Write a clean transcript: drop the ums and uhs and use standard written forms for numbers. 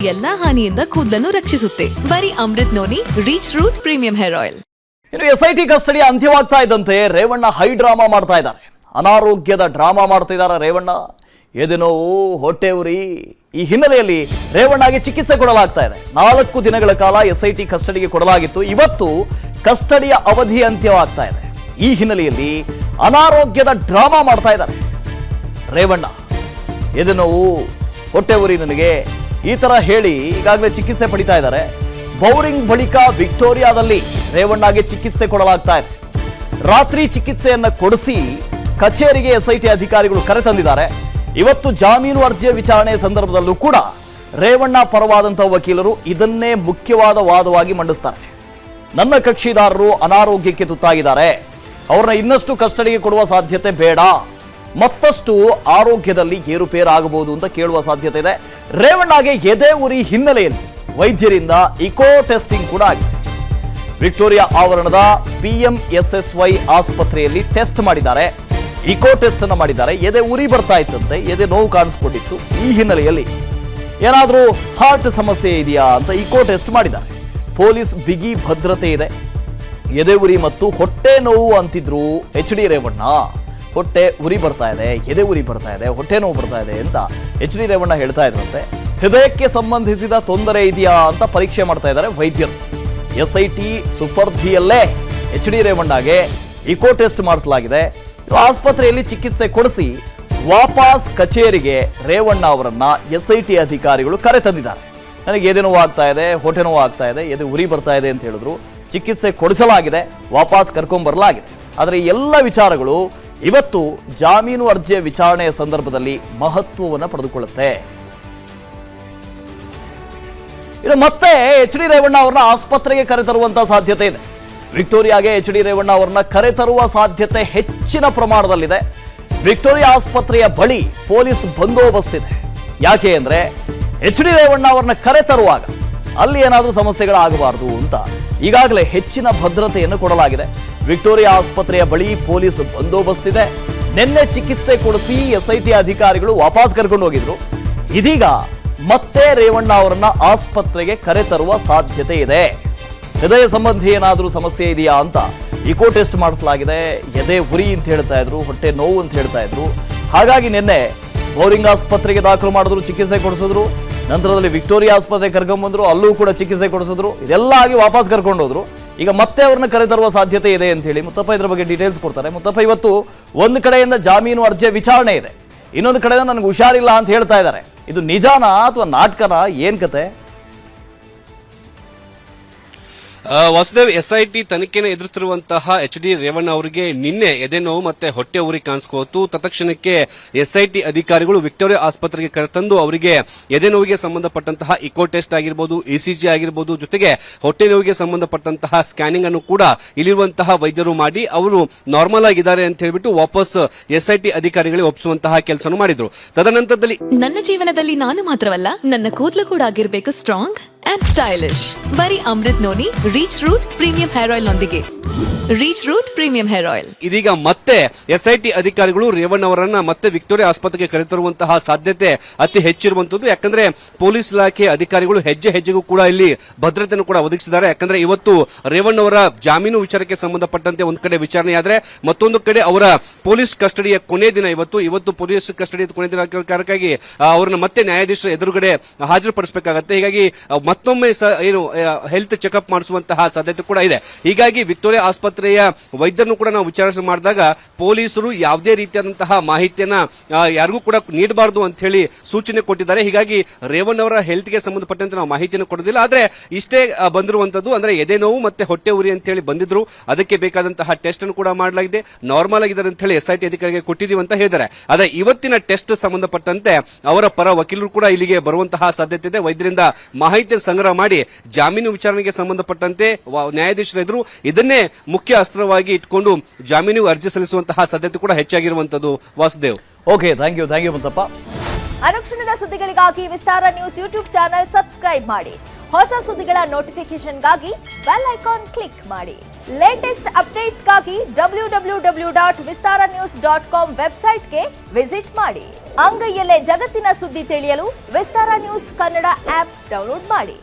ಎಲ್ಲಾ ಹಾನಿಯಿಂದ ಕೂದಲನ್ನು ರಕ್ಷಿಸುತ್ತೆ. ಬರೀ Amrut noni reach root premium hair oil. ಇನ್ನು ಎಸ್ಐಟಿ ಕಸ್ಟಡಿ ಅಂತ್ಯವಾಗ್ತಾ ಇದ್ದಂತೆ ರೇವಣ್ಣ ಹೈ ಡ್ರಾಮಾ ಮಾಡ್ತಾ ಇದ್ದಾರೆ. ಅನಾರೋಗ್ಯದ ಡ್ರಾಮಾ ಮಾಡ್ತಾ ಇದ್ದಾರೆ ರೇವಣ್ಣ. ಎದೆನೋವು, ಹೊಟ್ಟೆ ಉರಿ, ಈ ಹಿನ್ನೆಲೆಯಲ್ಲಿ ರೇವಣ್ಣಗೆ ಚಿಕಿತ್ಸೆ ಕೊಡಲಾಗ್ತಾ ಇದೆ. 4 ದಿನಗಳ ಕಾಲ ಎಸ್ಐಟಿ ಕಸ್ಟಡಿಗೆ ಕೊಡಲಾಗಿತ್ತು. ಇವತ್ತು ಕಸ್ಟಡಿಯ ಅವಧಿ ಅಂತ್ಯವಾಗ್ತಾ ಇದೆ. ಈ ಹಿನ್ನೆಲೆಯಲ್ಲಿ ಅನಾರೋಗ್ಯದ ಡ್ರಾಮಾ ಮಾಡ್ತಾ ಇದ್ದಾರೆ ರೇವಣ್ಣ. ಎದೆನೋವು, ಹೊಟ್ಟೆ ಉರಿ ನನಗೆ, ಈ ತರ ಹೇಳಿ ಈಗಾಗಲೇ ಚಿಕಿತ್ಸೆ ಪಡಿತಾ ಇದ್ದಾರೆ. ಬೌರಿಂಗ್ ಬಳಿಕ ವಿಕ್ಟೋರಿಯಾದಲ್ಲಿ ರೇವಣ್ಣಗೆ ಚಿಕಿತ್ಸೆ ಕೊಡಲಾಗ್ತಾ ಇದೆ. ರಾತ್ರಿ ಚಿಕಿತ್ಸೆಯನ್ನ ಕೊಡಿಸಿ ಕಚೇರಿಗೆ ಎಸ್ಐಟಿ ಅಧಿಕಾರಿಗಳು ಕರೆತಂದಿದ್ದಾರೆ. ಇವತ್ತು ಜಾಮೀನು ಅರ್ಜಿಯ ವಿಚಾರಣೆ ಸಂದರ್ಭದಲ್ಲೂ ಕೂಡ ರೇವಣ್ಣ ಪರವಾದಂತಹ ವಕೀಲರು ಇದನ್ನೇ ಮುಖ್ಯವಾದ ವಾದವಾಗಿ ಮಂಡಿಸ್ತಾರೆ. ನನ್ನ ಕಕ್ಷಿದಾರರು ಅನಾರೋಗ್ಯಕ್ಕೆ ತುತ್ತಾಗಿದ್ದಾರೆ, ಅವ್ರನ್ನ ಇನ್ನಷ್ಟು ಕಸ್ಟಡಿಗೆ ಕೊಡುವ ಸಾಧ್ಯತೆ ಬೇಡ, ಮತ್ತಷ್ಟು ಆರೋಗ್ಯದಲ್ಲಿ ಏರುಪೇರಾಗಬಹುದು ಅಂತ ಕೇಳುವ ಸಾಧ್ಯತೆ ಇದೆ. ರೇವಣ್ಣಗೆ ಎದೆ ಉರಿ ಹಿನ್ನೆಲೆಯಲ್ಲಿ ವೈದ್ಯರಿಂದ ಇಕೋ ಟೆಸ್ಟಿಂಗ್ ಕೂಡ ಆಗಿದೆ. ವಿಕ್ಟೋರಿಯಾ ಆವರಣದ PMSSY ಆಸ್ಪತ್ರೆಯಲ್ಲಿ ಟೆಸ್ಟ್ ಮಾಡಿದ್ದಾರೆ, ಇಕೋ ಟೆಸ್ಟ್ ಅನ್ನು ಮಾಡಿದ್ದಾರೆ. ಎದೆ ಉರಿ ಬರ್ತಾ ಇತ್ತಂತೆ, ಎದೆ ನೋವು ಕಾಣಿಸ್ಕೊಂಡಿತ್ತು. ಈ ಹಿನ್ನೆಲೆಯಲ್ಲಿ ಏನಾದರೂ ಹಾರ್ಟ್ ಸಮಸ್ಯೆ ಇದೆಯಾ ಅಂತ ಇಕೋ ಟೆಸ್ಟ್ ಮಾಡಿದ್ದಾರೆ. ಪೊಲೀಸ್ ಬಿಗಿ ಭದ್ರತೆ ಇದೆ. ಎದೆ ಉರಿ ಮತ್ತು ಹೊಟ್ಟೆ ನೋವು ಅಂತಿದ್ರು HD ರೇವಣ್ಣ. ಹೊಟ್ಟೆ ಉರಿ ಬರ್ತಾ ಇದೆ, ಎದೆ ಉರಿ ಬರ್ತಾ ಇದೆ, ಹೊಟ್ಟೆ ನೋವು ಬರ್ತಾ ಇದೆ ಅಂತ HD ರೇವಣ್ಣ ಹೇಳ್ತಾ ಇದ್ರಂತೆ. ಹೃದಯಕ್ಕೆ ಸಂಬಂಧಿಸಿದ ತೊಂದರೆ ಇದೆಯಾ ಅಂತ ಪರೀಕ್ಷೆ ಮಾಡ್ತಾ ಇದ್ದಾರೆ ವೈದ್ಯರು. SIT ಸುಪರ್ಧಿಯಲ್ಲೇ HD ರೇವಣ್ಣಗೆ ಇಕೋ ಟೆಸ್ಟ್ ಮಾಡಿಸಲಾಗಿದೆ. ಆಸ್ಪತ್ರೆಯಲ್ಲಿ ಚಿಕಿತ್ಸೆ ಕೊಡಿಸಿ ವಾಪಸ್ ಕಚೇರಿಗೆ ರೇವಣ್ಣ ಅವರನ್ನ SIT ಅಧಿಕಾರಿಗಳು ಕರೆ ತಂದಿದ್ದಾರೆ. ನನಗೆ ಎದೆ ನೋವು ಆಗ್ತಾ ಇದೆ, ಹೊಟ್ಟೆ ನೋವು ಆಗ್ತಾ ಇದೆ, ಎದೆ ಉರಿ ಬರ್ತಾ ಇದೆ ಅಂತ ಹೇಳಿದ್ರು. ಚಿಕಿತ್ಸೆ ಕೊಡಿಸಲಾಗಿದೆ, ವಾಪಸ್ ಕರ್ಕೊಂಡ್ಬರಲಾಗಿದೆ. ಆದರೆ ಈ ಎಲ್ಲ ವಿಚಾರಗಳು ಇವತ್ತು ಜಾಮೀನು ಅರ್ಜಿಯ ವಿಚಾರಣೆಯ ಸಂದರ್ಭದಲ್ಲಿ ಮಹತ್ವವನ್ನು ಪಡೆದುಕೊಳ್ಳುತ್ತೆ. ಇನ್ನು ಮತ್ತೆ HD ರೇವಣ್ಣ ಅವರನ್ನ ಆಸ್ಪತ್ರೆಗೆ ಕರೆತರುವಂತಹ ಸಾಧ್ಯತೆ ಇದೆ. ವಿಕ್ಟೋರಿಯಾಗೆ HD ರೇವಣ್ಣ ಅವರನ್ನ ಕರೆತರುವ ಸಾಧ್ಯತೆ ಹೆಚ್ಚಿನ ಪ್ರಮಾಣದಲ್ಲಿದೆ. ವಿಕ್ಟೋರಿಯಾ ಆಸ್ಪತ್ರೆಯ ಬಳಿ ಪೊಲೀಸ್ ಬಂದೋಬಸ್ತ್ ಇದೆ. ಯಾಕೆ ಅಂದ್ರೆ HD ರೇವಣ್ಣ ಅವರನ್ನ ಕರೆತರುವಾಗ ಅಲ್ಲಿ ಏನಾದರೂ ಸಮಸ್ಯೆಗಳಾಗಬಾರದು ಅಂತ ಈಗಾಗಲೇ ಹೆಚ್ಚಿನ ಭದ್ರತೆಯನ್ನು ಕೊಡಲಾಗಿದೆ. ವಿಕ್ಟೋರಿಯಾ ಆಸ್ಪತ್ರೆಯ ಬಳಿ ಪೊಲೀಸ್ ಬಂದೋಬಸ್ತ್ ಇದೆ. ನಿನ್ನೆ ಚಿಕಿತ್ಸೆ ಕೊಡಿಸಿ SIT ಅಧಿಕಾರಿಗಳು ವಾಪಸ್ ಕರ್ಕೊಂಡು ಹೋಗಿದ್ರು. ಇದೀಗ ಮತ್ತೆ ರೇವಣ್ಣ ಅವರನ್ನ ಆಸ್ಪತ್ರೆಗೆ ಕರೆತರುವ ಸಾಧ್ಯತೆ ಇದೆ. ಹೃದಯ ಸಂಬಂಧಿ ಏನಾದರೂ ಸಮಸ್ಯೆ ಇದೆಯಾ ಅಂತ ಇಕೋ ಟೆಸ್ಟ್ ಮಾಡಿಸಲಾಗಿದೆ. ಎದೆ ಉರಿ ಅಂತ ಹೇಳ್ತಾ ಇದ್ರು, ಹೊಟ್ಟೆ ನೋವು ಅಂತ ಹೇಳ್ತಾ ಇದ್ರು. ಹಾಗಾಗಿ ನಿನ್ನೆ ಬೌರಿಂಗ್ ಆಸ್ಪತ್ರೆಗೆ ದಾಖಲು ಮಾಡಿದ್ರು, ಚಿಕಿತ್ಸೆ ಕೊಡಿಸಿದ್ರು. ನಂತರದಲ್ಲಿ ವಿಕ್ಟೋರಿಯಾ ಆಸ್ಪತ್ರೆಗೆ ಕರ್ಕೊಂಡ್ಬಂದ್ರು, ಅಲ್ಲೂ ಕೂಡ ಚಿಕಿತ್ಸೆ ಕೊಡಿಸಿದ್ರು. ಇದೆಲ್ಲ ಆಗಿ ವಾಪಸ್ ಕರ್ಕೊಂಡು ಹೋದ್ರು. ಈಗ ಮತ್ತೆ ಅವ್ರನ್ನ ಕರೆತರುವ ಸಾಧ್ಯತೆ ಇದೆ ಅಂತ ಹೇಳಿ ಮುತ್ತಪ್ಪ ಇದ್ರ ಬಗ್ಗೆ ಡೀಟೇಲ್ಸ್ ಕೊಡ್ತಾರೆ. ಮುತ್ತಪ್ಪ, ಇವತ್ತು ಒಂದು ಕಡೆಯಿಂದ ಜಾಮೀನು ಅರ್ಜಿಯ ವಿಚಾರಣೆ ಇದೆ, ಇನ್ನೊಂದು ಕಡೆಯಿಂದ ನನಗೆ ಹುಷಾರಿಲ್ಲ ಅಂತ ಹೇಳ್ತಾ ಇದ್ದಾರೆ. ಇದು ನಿಜಾನಾ ಅಥವಾ ನಾಟಕನಾ, ಏನ್ ಕತೆ? ವಾಸುದೇವ್, SIT ತನಿಖೆಯನ್ನು ಎದುರಿಸುತ್ತಿರುವಂತಹ HD ರೇವಣ್ಣ ಅವರಿಗೆ ನಿನ್ನೆ ಎದೆ ನೋವು ಮತ್ತೆ ಹೊಟ್ಟೆ ಉರಿ ಕಾಣಿಸ್ಕೋತು. ತತ್ಕ್ಷಣಕ್ಕೆ SIT ಅಧಿಕಾರಿಗಳು ವಿಕ್ಟೋರಿಯಾ ಆಸ್ಪತ್ರೆಗೆ ಕರೆತಂದು ಅವರಿಗೆ ಎದೆ ನೋವಿಗೆ ಸಂಬಂಧಪಟ್ಟಂತಹ ಇಕೋ ಟೆಸ್ಟ್ ಆಗಿರ್ಬೋದು, ECG ಆಗಿರ್ಬೋದು, ಜೊತೆಗೆ ಹೊಟ್ಟೆ ನೋವಿಗೆ ಸಂಬಂಧಪಟ್ಟಂತಹ ಸ್ಕ್ಯಾನಿಂಗ್ ಅನ್ನು ಕೂಡ ಇಲ್ಲಿರುವಂತಹ ವೈದ್ಯರು ಮಾಡಿ ಅವರು ನಾರ್ಮಲ್ ಆಗಿದ್ದಾರೆ ಅಂತ ಹೇಳ್ಬಿಟ್ಟು ವಾಪಸ್ SIT ಅಧಿಕಾರಿಗಳಿಗೆ ಒಪ್ಪಿಸುವಂತಹ ಕೆಲಸ ಮಾಡಿದ್ರು. ತದನಂತರದಲ್ಲಿ ನನ್ನ ಜೀವನದಲ್ಲಿ ನಾನು ಮಾತ್ರವಲ್ಲ, ನನ್ನ ಕೂದಲು ಕೂಡ ಆಗಿರ್ಬೇಕು ಸ್ಟ್ರಾಂಗ್ ಅಂಡ್ ಸ್ಟೈಲಿಶ್. ಬರೀ Amrut noni reach root premium hair oil ನೊಂದಿಗೆ. Reach root premium hair oil. ಇದೀಗ ಮತ್ತೆ SIT ಅಧಿಕಾರಿಗಳು ರೇವಣ್ಣ ಅವರನ್ನ ಮತ್ತೆ ವಿಕ್ಟೋರಿಯಾ ಆಸ್ಪತ್ರೆಗೆ ಕರೆತರುವಂತಹ ಸಾಧ್ಯತೆ ಅತಿ ಹೆಚ್ಚಿರುವಂತದ್ದು. ಯಾಕಂದ್ರೆ ಪೊಲೀಸ್ ಇಲಾಖೆ ಅಧಿಕಾರಿಗಳು ಹೆಜ್ಜೆ ಹೆಜ್ಜೆಗೂ ಕೂಡ ಇಲ್ಲಿ ಭದ್ರತೆಯನ್ನು ಕೂಡ ಒದಗಿಸಿದ್ದಾರೆ. ಯಾಕಂದ್ರೆ ಇವತ್ತು ರೇವಣ್ಣ ಅವರ ಜಾಮೀನು ವಿಚಾರಕ್ಕೆ ಸಂಬಂಧಪಟ್ಟಂತೆ ಒಂದು ಕಡೆ ವಿಚಾರಣೆ ಆದ್ರೆ, ಮತ್ತೊಂದು ಕಡೆ ಅವರ ಪೊಲೀಸ್ ಕಸ್ಟಡಿಯ ಕೊನೆ ದಿನ ಇವತ್ತು ಪೊಲೀಸ್ ಕಸ್ಟಡಿಯ ಕೊನೆ ದಿನ ಕಾರಣಕ್ಕಾಗಿ ಅವರನ್ನ ಮತ್ತೆ ನ್ಯಾಯಾಧೀಶರ ಎದುರುಗಡೆ ಹಾಜರುಪಡಿಸಬೇಕಾಗತ್ತೆ. ಹೀಗಾಗಿ ಮತ್ತೊಮ್ಮೆ ಏನು ಹೆಲ್ತ್ ಚೆಕ್ಅಪ್ ಮಾಡಿಸುವಂತಹ ಸಾಧ್ಯತೆ ಕೂಡ ಇದೆ. ಹೀಗಾಗಿ ವಿಕ್ಟೋರಿಯಾ ಆಸ್ಪತ್ರೆಯ ವೈದ್ಯರನ್ನು ಕೂಡ ನಾವು ವಿಚಾರಣೆ ಮಾಡಿದಾಗ ಪೊಲೀಸರು ಯಾವುದೇ ರೀತಿಯಾದಂತಹ ಮಾಹಿತಿಯನ್ನ ಯಾರಿಗೂ ಕೂಡ ನೀಡಬಾರದು ಅಂತ ಹೇಳಿ ಸೂಚನೆ ಕೊಟ್ಟಿದ್ದಾರೆ. ಹೀಗಾಗಿ ರೇವಣ್ಣ ಅವರ ಹೆಲ್ತ್ಗೆ ಸಂಬಂಧಪಟ್ಟಂತೆ ನಾವು ಮಾಹಿತಿಯನ್ನು ಕೊಡೋದಿಲ್ಲ. ಆದ್ರೆ ಇಷ್ಟೇ ಬಂದಿರುವಂತದ್ದು, ಅಂದ್ರೆ ಎದೆ ನೋವು ಮತ್ತೆ ಹೊಟ್ಟೆ ಉರಿ ಅಂತ ಹೇಳಿ ಬಂದಿದ್ರು. ಅದಕ್ಕೆ ಬೇಕಾದಂತಹ ಟೆಸ್ಟ್ ಅನ್ನು ಕೂಡ ಮಾಡಲಾಗಿದೆ. ನಾರ್ಮಲ್ ಆಗಿದ್ದಾರೆ ಅಂತ ಹೇಳಿ SIT ಅಧಿಕಾರಿಗೆ ಕೊಟ್ಟಿದ್ದೀವಿ ಅಂತ ಹೇಳಿದ್ದಾರೆ. ಆದ್ರೆ ಇವತ್ತಿನ ಟೆಸ್ಟ್ ಸಂಬಂಧಪಟ್ಟಂತೆ ಅವರ ಪರ ವಕೀಲರು ಕೂಡ ಇಲ್ಲಿಗೆ ಬರುವಂತಹ ಸಾಧ್ಯತೆ ಇದೆ. ವೈದ್ಯರಿಂದ ಮಾಹಿತಿ ಸಂಗ್ರಹ ಮಾಡಿ ಜಾಮೀನು ವಿಚಾರಣೆಗೆ ಸಂಬಂಧಪಟ್ಟಂತೆ ನ್ಯಾಯಾಧೀಶರ ಎದುರು ಇದನ್ನೇ ಮುಖ್ಯ ಅಸ್ತ್ರವಾಗಿ ಇಟ್ಕೊಂಡು ಜಾಮೀನು ಅರ್ಜಿ ಸಲ್ಲಿಸುವಂತಹ ಸಾಧ್ಯತೆ ಕೂಡ ಹೆಚ್ಚಾಗಿರುವಂತದ್ದು. Vasudev, okay, thank you Muthappa. ಅನುಕ್ಷಣದ ಸುದ್ದಿಗಳಿಗಾಗಿ Vistara news YouTube channel subscribe ಮಾಡಿ. ಹೊಸ ಸುದ್ದಿಗಳ ನೋಟಿಫಿಕೇಶನ್ಗಾಗಿ ಬೆಲ್ ಐಕಾನ್ ಕ್ಲಿಕ್ ಮಾಡಿ. ಲೇಟೆಸ್ಟ್ ಅಪ್ಡೇಟ್ಸ್ಗಾಗಿ www.vistaranews.com ವೆಬ್ಸೈಟ್ಗೆ ವಿಸಿಟ್ ಮಾಡಿ. ಅಂಗೈಯಲ್ಲೇ ಜಗತ್ತಿನ ಸುದ್ದಿ ತಿಳಿಯಲು Vistara news Kannada app download ಮಾಡಿ.